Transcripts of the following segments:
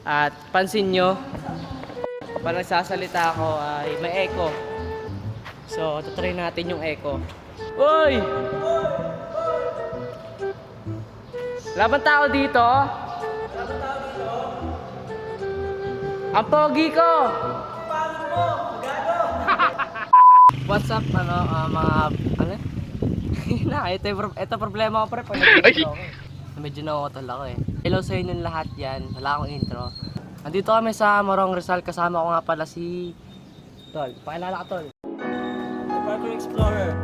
At pansin nyo, pag nagsasalita ako ay may echo. So, tutry natin yung echo. Uy! Laban tao dito? Laban tao dito? Ang pogi ko! Ang pangit mo! Gago! What's up, mga ito problema ko pre pag nag-intro ako. Medyo nakakotol ako eh. Hello sa inyong lahat yan. Wala akong intro. Nandito kami sa Morong Rizal. Kasama ko nga pala si Tol. Pakilala ka, Tol. The Parkour Explorer.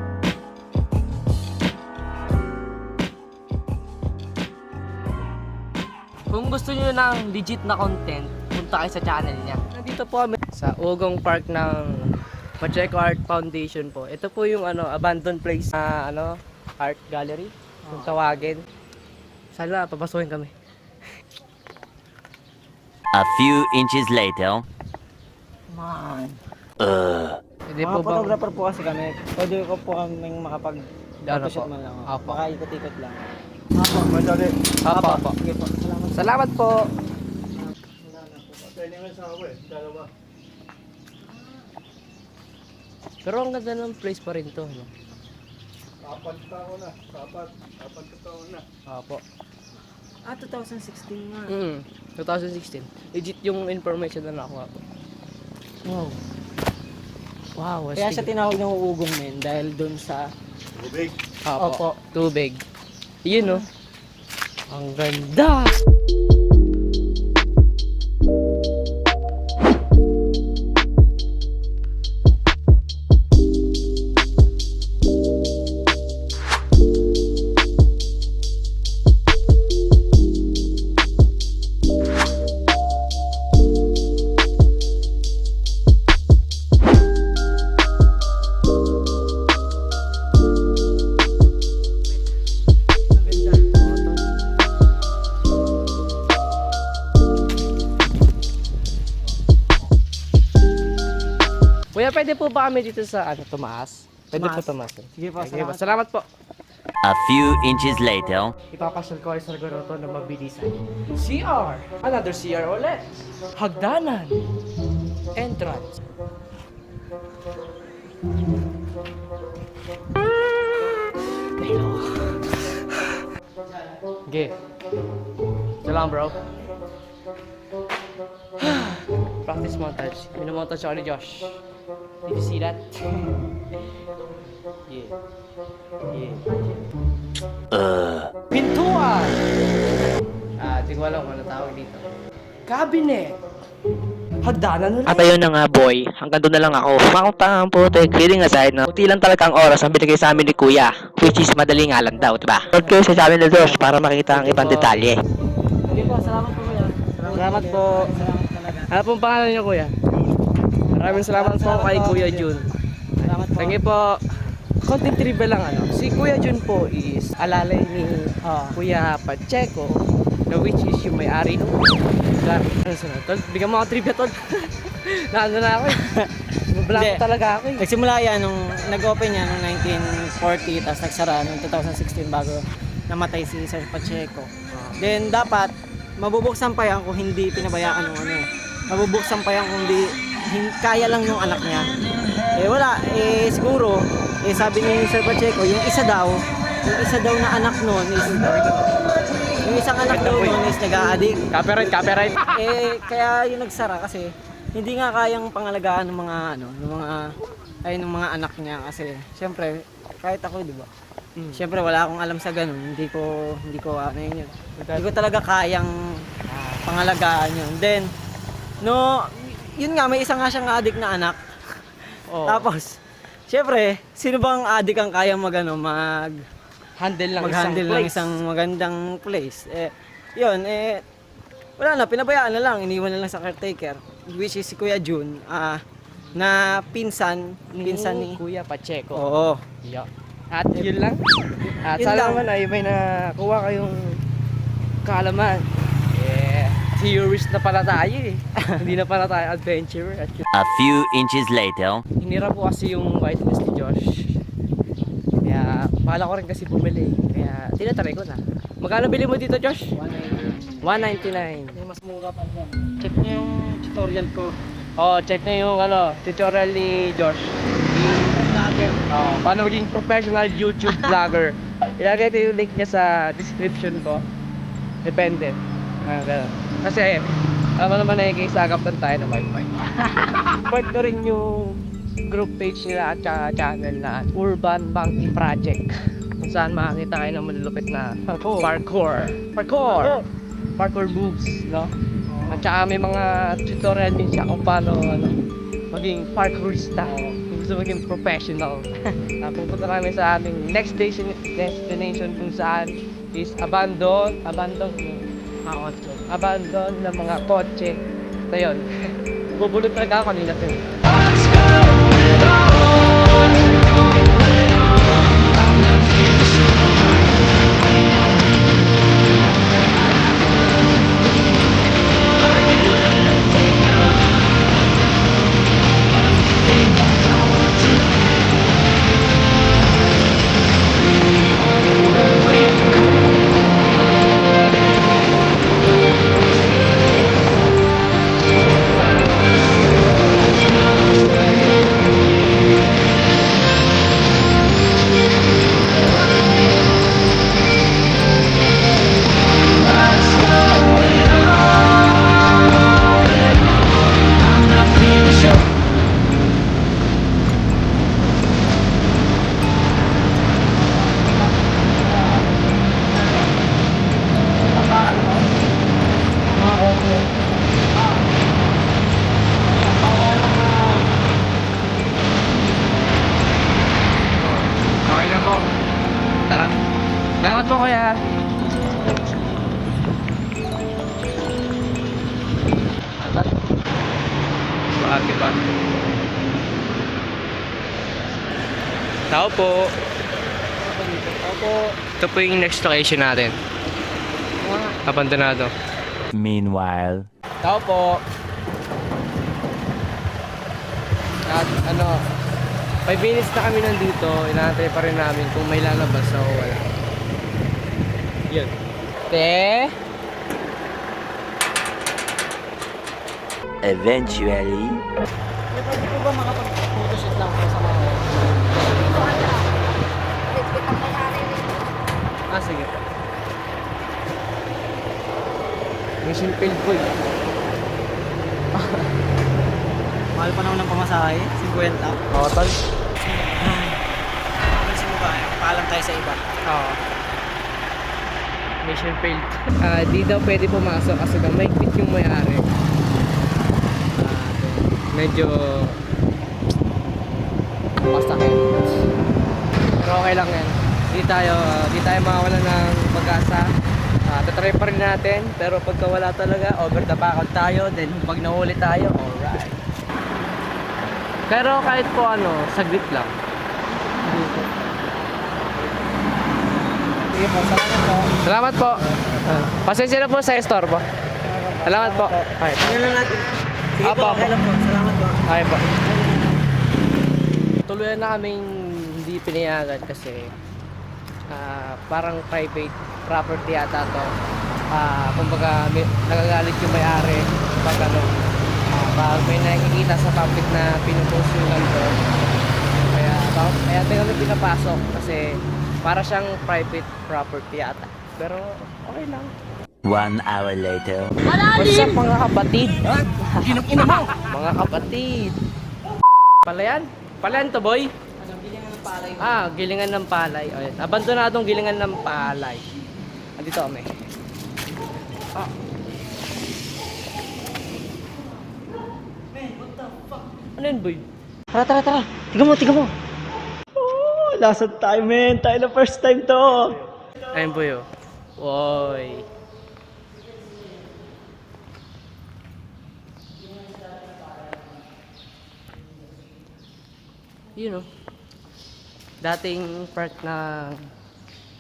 Kung gusto nyo ng legit na content, punta kayo sa channel niya. Nandito po kami sa Ugong Park ng Pacheco Art Foundation po. Ito po yung abandoned place na art gallery. Kung tawagin. Sana papasukin kami. A few inches later. Man. Hindi Mga po bang photographer po kasi kami. Pwede ko po kaming makapag-photoshoot man lang. Apo. Baka ikot-ikot lang. Apo, madali. Apo. Sige po. Salamat. Salamat po. Pero ang ganda ng place pa rin to, no? Apat taon na. Apo. 2016 nga. 2016. Legit yung information na nakuha ko. Wow. Wow, Kaya siya tinawag ng uugong men dahil doon sa Tubig. Opo. Tubig. Yun, no? Ang ganda! Kuya, pwede po ba kami dito sa tumaas? Pwede po tumaas. Sige po, Sige po. salamat. Salamat po. A few inches later. Ipapasyal ko kayo sa lugar na to na mabilisan. CR! Another CR ulit. Hagdanan. Entrance. Hello. Okay. Salam, bro. Practice montage. Minomontage ako ni Josh. Did you see that? Yeah. Pintuan! Di ko alam kung ano tawag dito. Cabinet! Hagdanan ulit! At ayun na nga boy, hanggang doon na lang ako. Makutang putik, kidding aside na puti lang talaga ang oras ang binigay sa amin ni Kuya, which is madali nga lang daw, diba? Note kayo sa channel ni Josh para makita ang ibang detalye. Sige po, salamat po kuya. Salamat po. Salamat talaga. Ano pong pangalan niyo, Kuya? Maraming salamat po kay Kuya Jun. Salamat po. Thank you po. Konting trivia lang Si Kuya Jun po is alalay ni Kuya Pacheco, na which is yung may-ari nung lugar. Ano sa tol? Bigyan mo ako trivia, tol. Naano na ako eh. Mablanko Hindi. talaga ako eh. Nagsimula yan nung nag-open yan noong 1940 tapos nagsara noong 2016 bago namatay si Sir Pacheco. Then dapat mabubuksan pa yan kung hindi pinabayaan ng mabubuksan pa yan kung kaya lang ng anak niya. Wala, siguro sabi ni Sir Pacheco, yung isa daw na anak noon is yung isang anak daw noon is nag-a-addict. Copyright. Kaya yung nagsara kasi hindi nga kayang pangalagaan ng mga ng mga anak niya kasi syempre kahit ako, 'di ba? Syempre wala akong alam sa ganun. Hindi ko yun. Hindi ko talaga kayang pangalagaan yun. Then yun nga, may isa nga siyang addict na anak. Oh. Tapos syempre, sino bang addict ang kayang Handle lang mag-handle ng isang magandang place? Wala na, pinabayaan na lang, iniwan na lang sa caretaker, which is si Kuya Jun, na pinsan ni Kuya Pacheco. Oo. Yeah. At yun lang. At Yun sana lang. naman ay may nakuha kayong kaalaman. Yeah. Theorist na pala tayo eh. Hindi na pala tayo adventurer. At A few inches later. hinira po kasi yung whitelist ni Josh. Kaya bala ko rin kasi bumili. Kaya tinatry ko na. Magkano bili mo dito, Josh? 190. 199. May mas mura pa dyan. Check nyo yung tutorial ko. Oh, check na yung tutorial ni Josh. Paano maging professional YouTube vlogger. Ilagay ko yung link niya sa description ko. Depende. Ganun. Kasi, naman nakikisagap tayo ng wifi. Part ko rin yung group page nila at saka channel na Urban Monkey Project. Kung saan makakita kayo ng malulupit na parkour moves, no? At saka may mga tutorial din siya kung paano maging parkourista. Kung gusto maging professional. Pupunta kami sa aming next destination kung saan is abandon ng mga kotse. Ito yun. Bubulot talaga ako kanina. Okay na po. Tara. Salamat po kuya. Bakit ba? Tao po. Ito po yung next location natin. Abandonado. Meanwhile. Tao po. At 5 minutes na kami nandito. Inaantay pa rin namin kung may lalabas o wala. Yun. Te? Eventually. Pwede po ba makapag-photoshoot lang po sa mga... Sige po. Mission failed po eh. Mahal pa naman ng pamasahe. 50. Oo, tol. Kasi mo ba? Paalam tayo sa iba. Oo. Mission failed. Di daw pwede pumasok kasi daw may quit yung may-ari. Medyo masakit. Pero okay lang yan. Di tayo mawawala ng pag-asa. Tatry pa rin natin, pero pagka wala talaga, over the back tayo, then pag nahuli tayo, alright. Pero kahit po saglit lang. Sige po, salamat po. Salamat po. Pasensya na po sa store po. Salamat po. Okay. Ano lang natin? Sige po, Apo. okay lang po. Salamat po. Okay po. Tuluyan na kaming hindi pinayagan kasi parang private property yata to. Kumbaga nagagalit yung may-ari pag pag may nakikita sa public na pinupost yung ganito. Kaya tayo kami pinapasok kasi para siyang private property yata. Pero okay lang. 1 hour later. What's up mga kapatid? Ginang-ina mo! Mga kapatid! Palayan? Palayan to boy? Gilingan ng palay. Ayan. Abandonadong gilingan ng palay. Andito kami. Ano yun boy? Tara. Tiga mo. Oh, lasad tayo, men. Tayo na first time to. Ayun boy oh. Woy. Yun oh. Dating part ng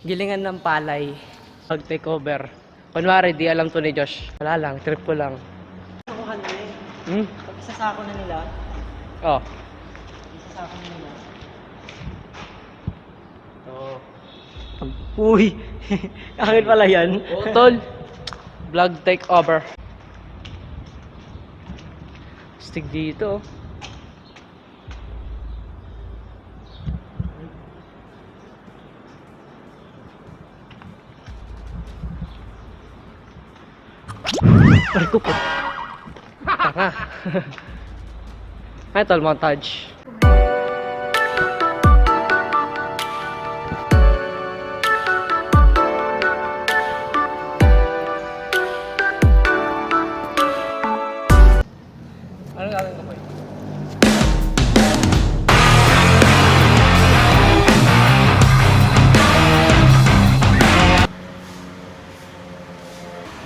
gilingan ng palay. Pag take over. Kunwari, di alam to ni Josh. Wala lang, trip ko lang. Ako kanina eh. Pag isasako na nila. Oh. Isasako na nila. Oh. Uy! Akin pala yan. Oh, tol. Vlog take over. Stig dito. Ay ko po. Tanga. Ay, tol, montage. Ano gagawin ko po?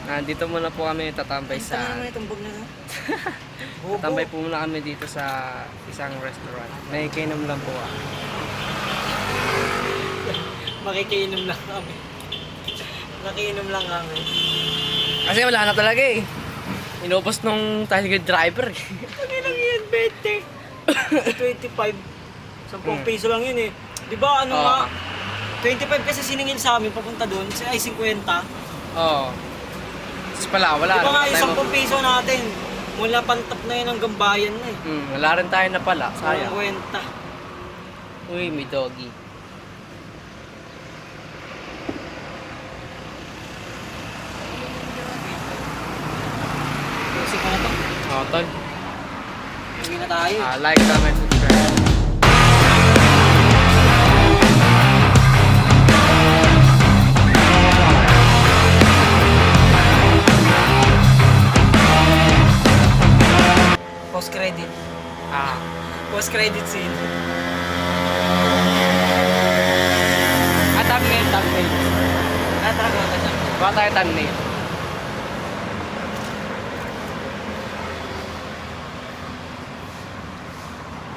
Nandito muna po kami tatambay sa... tumbog na. Tatambay po muna kami dito sa isang restaurant. May kainom lang po ah. Makikiinom lang kami. Nakiinom lang kami. Kasi wala na talaga eh. Inubos nung tricycle driver eh. Ano lang yan, 20? 25. 10 piso lang yun eh. Di ba ano nga? 25 kasi siningil sa amin papunta doon. Ay 50. Oo. Tapos pala, wala. Di ba nga Wala yung tayong 10 piso natin? Mula pantap na yun hanggang bayan na eh. wala rin tayo na pala. Sayang. 50. Uy, may doggy. Kasi ka na to. Oo, tol. Uwi na tayo. Like, comment, subscribe. Post credit. Ah. Post credit scene. Thumbnail, thumbnail. Tara, tara, tara. Bawa tayo thumbnail.